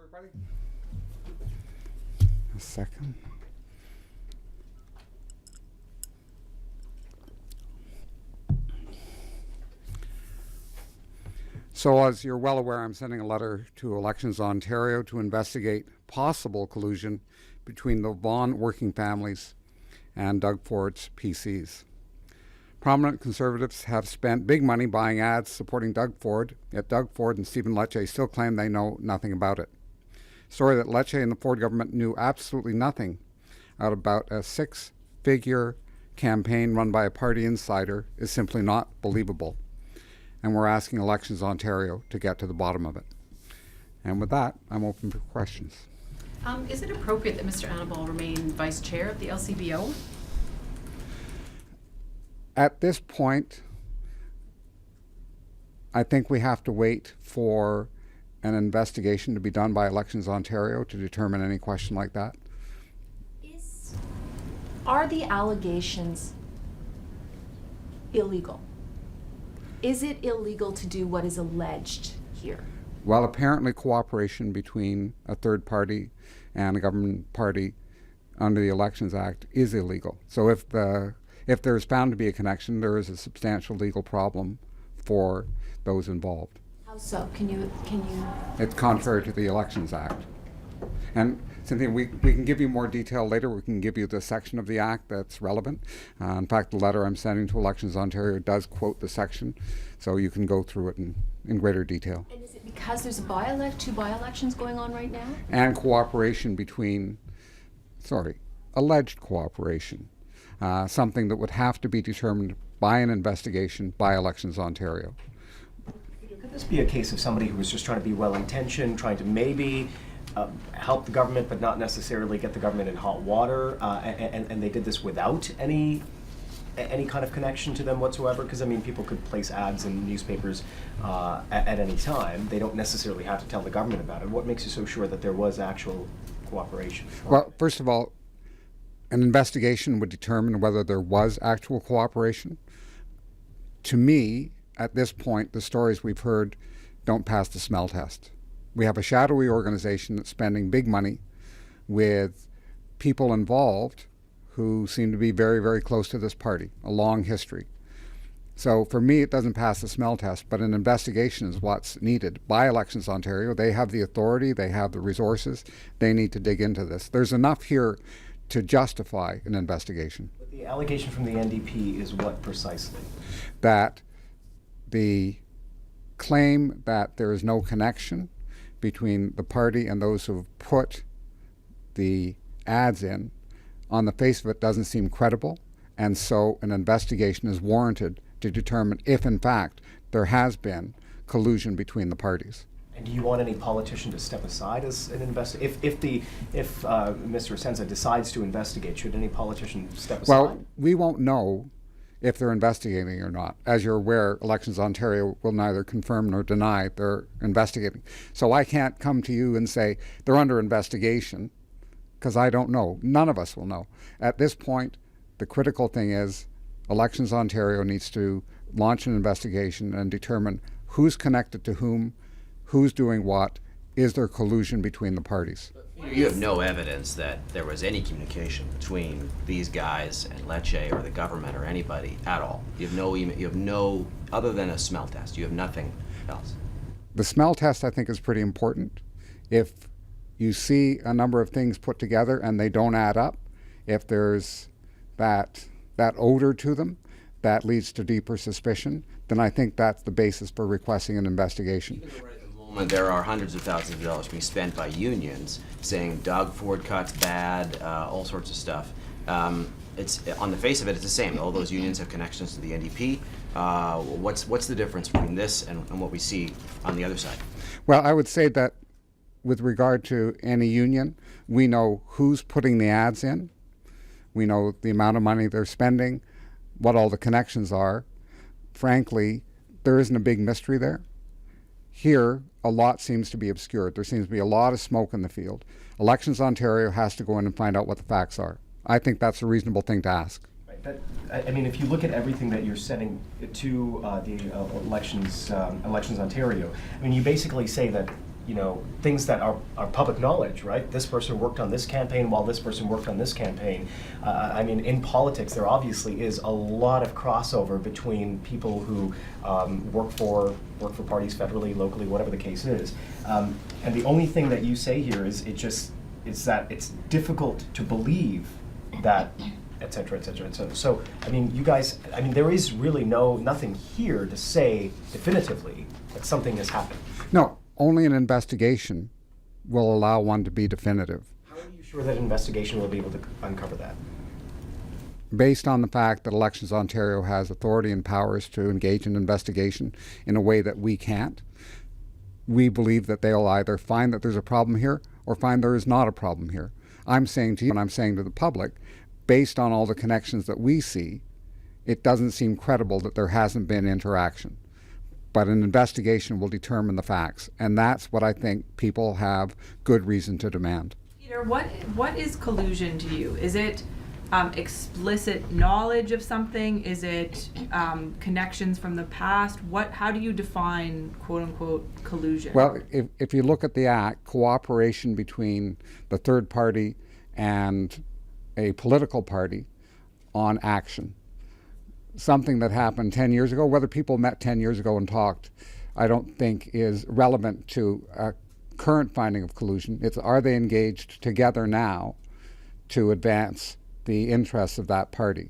everybody. A second. So as you're well aware, I'm sending a letter to Elections Ontario to investigate possible collusion between the Vaughan working families and Doug Ford's PCs. Prominent Conservatives have spent big money buying ads supporting Doug Ford, yet Doug Ford and Stephen Lecce still claim they know nothing about it. Story that Lecce and the Ford government knew absolutely nothing about a six-figure campaign run by a party insider is simply not believable. And we're asking Elections Ontario to get to the bottom of it. And with that, I'm open for questions. Is it appropriate that Mr. Annabelle remain vice chair of the LCBO? At this point, I think we have to wait for an investigation to be done by Elections Ontario to determine any question like that. Are the allegations illegal? Is it illegal to do what is alleged here? Well, apparently cooperation between a third party and a government party under the Elections Act is illegal. So if there's found to be a connection, there is a substantial legal problem for those involved. How so? Can you? It's contrary to the Elections Act. And Cynthia, we can give you more detail later. We can give you the section of the Act that's relevant. In fact, the letter I'm sending to Elections Ontario does quote the section, so you can go through it in greater detail. And is it because there's two by-elections going on right now? And cooperation between, alleged cooperation, something that would have to be determined by an investigation by Elections Ontario. Could this be a case of somebody who was just trying to be well-intentioned, trying to maybe help the government but not necessarily get the government in hot water, and they did this without any kind of connection to them whatsoever? Because, I mean, people could place ads in newspapers at any time. They don't necessarily have to tell the government about it. What makes you so sure that there was actual cooperation? Well, first of all, an investigation would determine whether there was actual cooperation. To me, at this point, the stories we've heard don't pass the smell test. We have a shadowy organization that's spending big money with people involved who seem to be very, very close to this party, a long history. So for me, it doesn't pass the smell test, but an investigation is what's needed by Elections Ontario. They have the authority, they have the resources, they need to dig into this. There's enough here to justify an investigation. But the allegation from the NDP is what precisely? That the claim that there is no connection between the party and those who have put the ads in, on the face of it, doesn't seem credible, and so an investigation is warranted to determine if, in fact, there has been collusion between the parties. And do you want any politician to step aside as an investigator? If Mr. Asenza decides to investigate, should any politician step aside? Well, we won't know if they're investigating or not. As you're aware, Elections Ontario will neither confirm nor deny they're investigating. So I can't come to you and say they're under investigation, because I don't know. None of us will know. At this point, the critical thing is Elections Ontario needs to launch an investigation and determine who's connected to whom, who's doing what, is there collusion between the parties. You have no evidence that there was any communication between these guys and Lecce or the government or anybody at all. You have no email, you have no, other than a smell test, you have nothing else. The smell test, I think, is pretty important. If you see a number of things put together and they don't add up, if there's that odor to them that leads to deeper suspicion, then I think that's the basis for requesting an investigation. There are hundreds of thousands of dollars being spent by unions saying Doug Ford cuts bad, all sorts of stuff. It's on the face of it, it's the same. All those unions have connections to the NDP. What's the difference between this and what we see on the other side? Well, I would say that with regard to any union, we know who's putting the ads in. We know the amount of money they're spending, what all the connections are. Frankly, there isn't a big mystery there. Here, a lot seems to be obscured. There seems to be a lot of smoke in the field. Elections Ontario has to go in and find out what the facts are. I think that's a reasonable thing to ask. Right. I mean, if you look at everything that you're sending to the Elections Ontario, I mean, you basically say that things that are public knowledge, right? This person worked on this campaign while this person worked on this campaign. I mean, in politics, there obviously is a lot of crossover between people who work for parties federally, locally, whatever the case is. And the only thing that you say here is that it's difficult to believe that, et cetera, et cetera, et cetera. So, I mean, you guys, there is really nothing here to say definitively that something has happened. No, only an investigation will allow one to be definitive. How are you sure that an investigation will be able to uncover that? Based on the fact that Elections Ontario has authority and powers to engage in investigation in a way that we can't, we believe that they'll either find that there's a problem here or find there is not a problem here. I'm saying to you and I'm saying to the public, based on all the connections that we see, it doesn't seem credible that there hasn't been interaction. But an investigation will determine the facts, and that's what I think people have good reason to demand. Peter, what is collusion to you? Is it explicit knowledge of something? Is it connections from the past? How do you define quote unquote collusion? Well, if you look at the act, cooperation between the third party and a political party on action. Something that happened 10 years ago, whether people met 10 years ago and talked, I don't think is relevant to a current finding of collusion. It's, are they engaged together now to advance the interests of that party?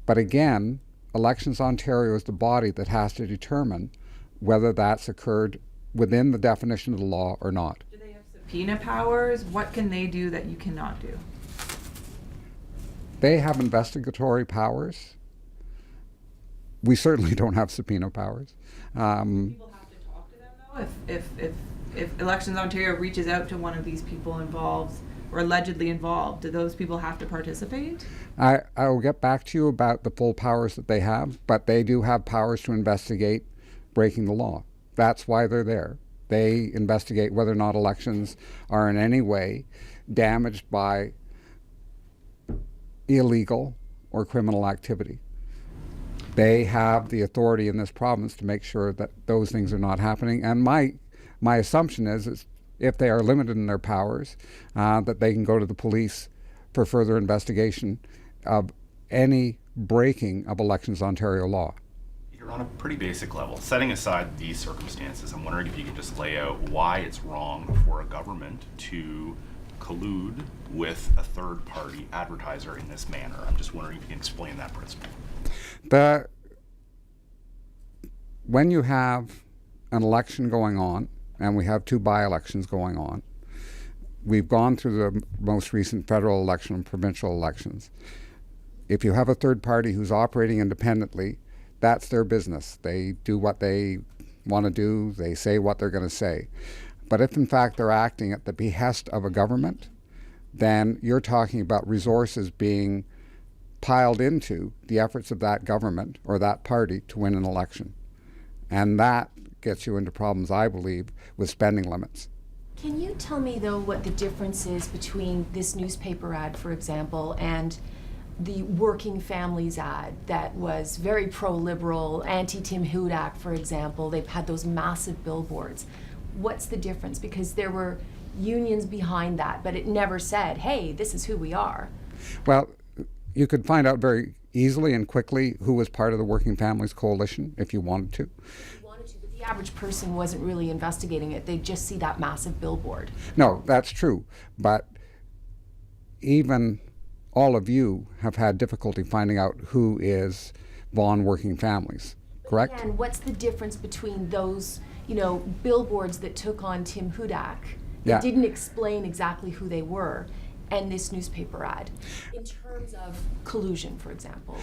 But again, Elections Ontario is the body that has to determine whether that's occurred within the definition of the law or not. Do they have subpoena powers? What can they do that you cannot do? They have investigatory powers. We certainly don't have subpoena powers. People have to talk to them though. If Elections Ontario reaches out to one of these people involved or allegedly involved, do those people have to participate? I will get back to you about the full powers that they have, but they do have powers to investigate breaking the law. That's why they're there. They investigate whether or not elections are in any way damaged by illegal or criminal activity. They have the authority in this province to make sure that those things are not happening. And my assumption is if they are limited in their powers, that they can go to the police for further investigation of any breaking of Elections Ontario law. You're on a pretty basic level. Setting aside these circumstances, I'm wondering if you could just lay out why it's wrong for a government to collude with a third-party advertiser in this manner. I'm just wondering if you can explain that principle. When you have an election going on, and we have 2 by-elections going on, we've gone through the most recent federal election and provincial elections. If you have a third party who's operating independently, that's their business. They do what they want to do, they say what they're going to say. But if in fact they're acting at the behest of a government, then you're talking about resources being piled into the efforts of that government or that party to win an election. And that gets you into problems, I believe, with spending limits. Can you tell me, though, what the difference is between this newspaper ad, for example, and the Working Families ad that was very pro-liberal, anti-Tim Hudak, for example? They've had those massive billboards. What's the difference? Because there were unions behind that, but it never said, hey, this is who we are. Well, you could find out very easily and quickly who was part of the Working Families Coalition if you wanted to. If you wanted to, but the average person wasn't really investigating it. They'd just see that massive billboard. No, that's true. But even all of you have had difficulty finding out who is Vaughan Working Families, correct? And what's the difference between those, billboards that took on Tim Hudak that didn't explain exactly who they were, and this newspaper ad, in terms of collusion, for example?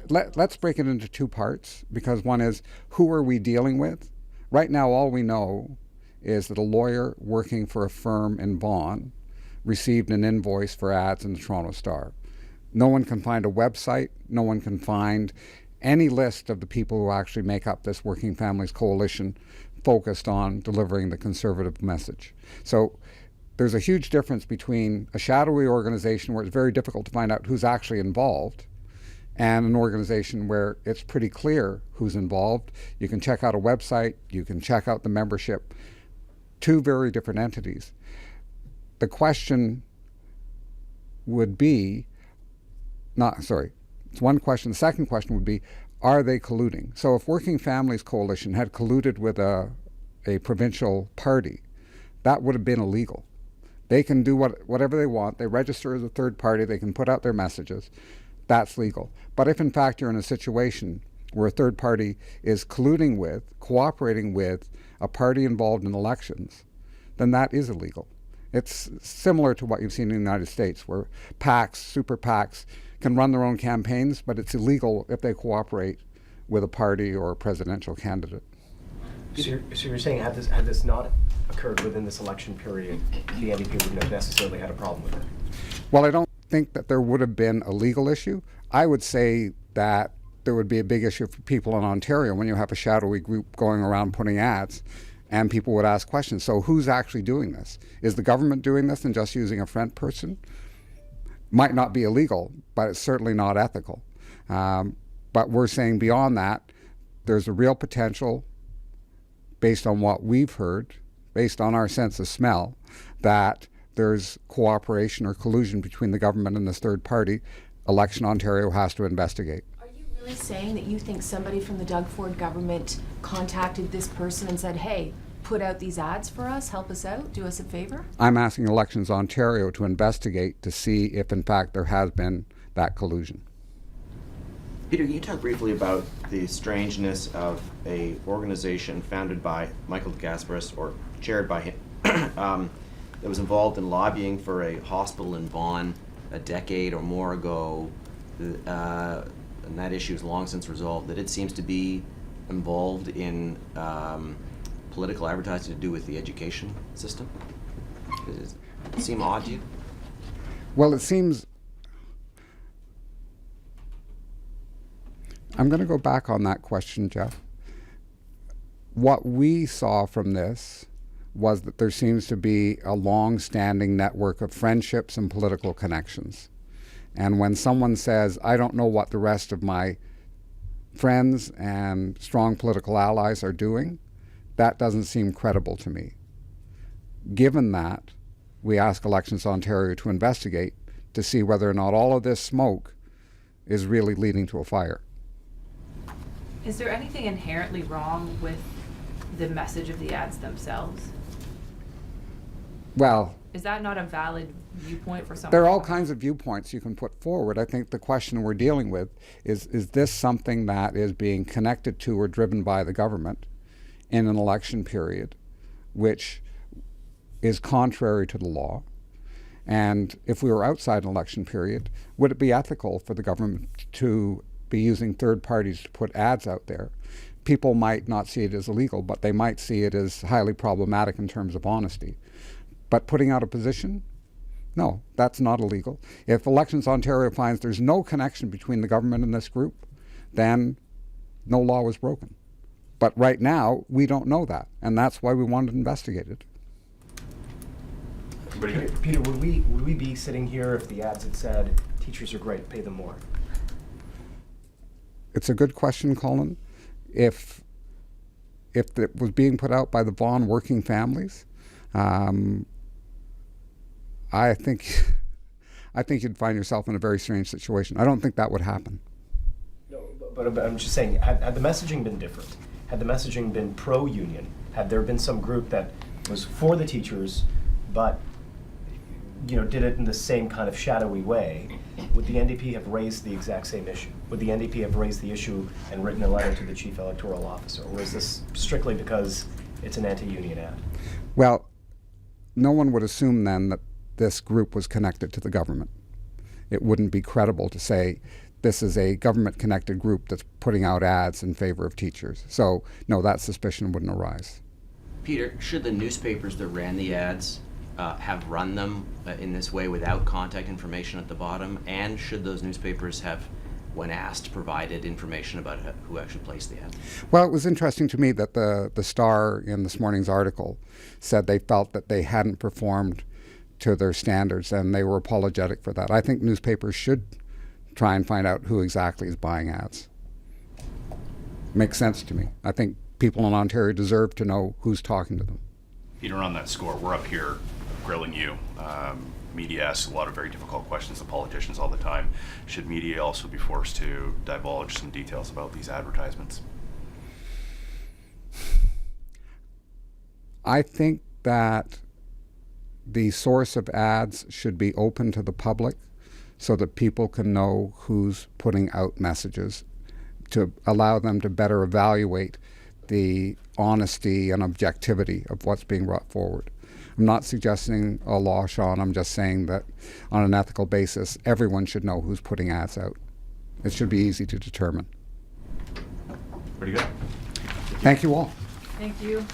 Let's break it into 2 parts, because one is, who are we dealing with? Right now, all we know is that a lawyer working for a firm in Vaughan received an invoice for ads in the Toronto Star. No one can find a website, no one can find any list of the people who actually make up this Working Families Coalition focused on delivering the conservative message. So there's a huge difference between a shadowy organization where it's very difficult to find out who's actually involved and an organization where it's pretty clear who's involved. You can check out a website, you can check out the membership. two very different entities. The question would be, it's one question. The second question would be, are they colluding? So if Working Families Coalition had colluded with a provincial party, that would have been illegal. They can do whatever they want. They register as a third party. They can put out their messages. That's legal. But if in fact you're in a situation where a third party is colluding with, cooperating with a party involved in elections, then that is illegal. It's similar to what you've seen in the United States, where PACs, super PACs, can run their own campaigns, but it's illegal if they cooperate with a party or a presidential candidate. So you're saying had this not occurred within this election period, the NDP wouldn't have necessarily had a problem with it? Well, I don't think that there would have been a legal issue. I would say that there would be a big issue for people in Ontario when you have a shadowy group going around putting ads, and people would ask questions. So who's actually doing this? Is the government doing this and just using a front person? Might not be illegal, but it's certainly not ethical. But we're saying beyond that, there's a real potential, based on what we've heard, based on our sense of smell, that there's cooperation or collusion between the government and this third party. Election Ontario has to investigate. Are you really saying that you think somebody from the Doug Ford government contacted this person and said, hey, put out these ads for us, help us out, do us a favor? I'm asking Elections Ontario to investigate to see if in fact there has been that collusion. Peter, can you talk briefly about the strangeness of a organization founded by Michael Gasparis, or chaired by him, that was involved in lobbying for a hospital in Vaughan a decade or more ago, and that issue is long since resolved, that it seems to be involved in political advertising to do with the education system? Does it seem odd to you? Well, it seems... I'm going to go back on that question, Jeff. What we saw from this was that there seems to be a long-standing network of friendships and political connections. And when someone says, I don't know what the rest of my friends and strong political allies are doing, that doesn't seem credible to me. Given that, we ask Elections Ontario to investigate to see whether or not all of this smoke is really leading to a fire. Is there anything inherently wrong with the message of the ads themselves? Well, Is that not a valid viewpoint for someone? there are all kinds of viewpoints you can put forward. I think the question we're dealing with is this something that is being connected to or driven by the government in an election period, which is contrary to the law? And if we were outside an election period, would it be ethical for the government to be using third parties to put ads out there? People might not see it as illegal, but they might see it as highly problematic in terms of honesty. But putting out a position? No, that's not illegal. If Elections Ontario finds there's no connection between the government and this group, then no law was broken. But right now, we don't know that, and that's why we wanted to investigate it. Peter, would we be sitting here if the ads had said, teachers are great, pay them more? It's a good question, Colin. If it was being put out by the Vaughan Working Families, I think you'd find yourself in a very strange situation. I don't think that would happen. No, but I'm just saying, had the messaging been different, had the messaging been pro-union, had there been some group that was for the teachers, but did it in the same kind of shadowy way, would the NDP have raised the exact same issue? Would the NDP have raised the issue and written a letter to the chief electoral officer? Or is this strictly because it's an anti-union ad? Well, no one would assume then that this group was connected to the government. It wouldn't be credible to say this is a government-connected group that's putting out ads in favor of teachers. So, no, that suspicion wouldn't arise. Peter, should the newspapers that ran the ads have run them in this way without contact information at the bottom? And should those newspapers have, when asked, provided information about who actually placed the ads? Well, it was interesting to me that the Star in this morning's article said they felt that they hadn't performed to their standards, and they were apologetic for that. I think newspapers should try and find out who exactly is buying ads. Makes sense to me. I think people in Ontario deserve to know who's talking to them. Peter, on that score, we're up here grilling you. Media asks a lot of very difficult questions to politicians all the time. Should media also be forced to divulge some details about these advertisements? I think that the source of ads should be open to the public so that people can know who's putting out messages, to allow them to better evaluate the honesty and objectivity of what's being brought forward. I'm not suggesting a law, Sean. I'm just saying that on an ethical basis, everyone should know who's putting ads out. It should be easy to determine. Pretty good. Thank you all. Thank you.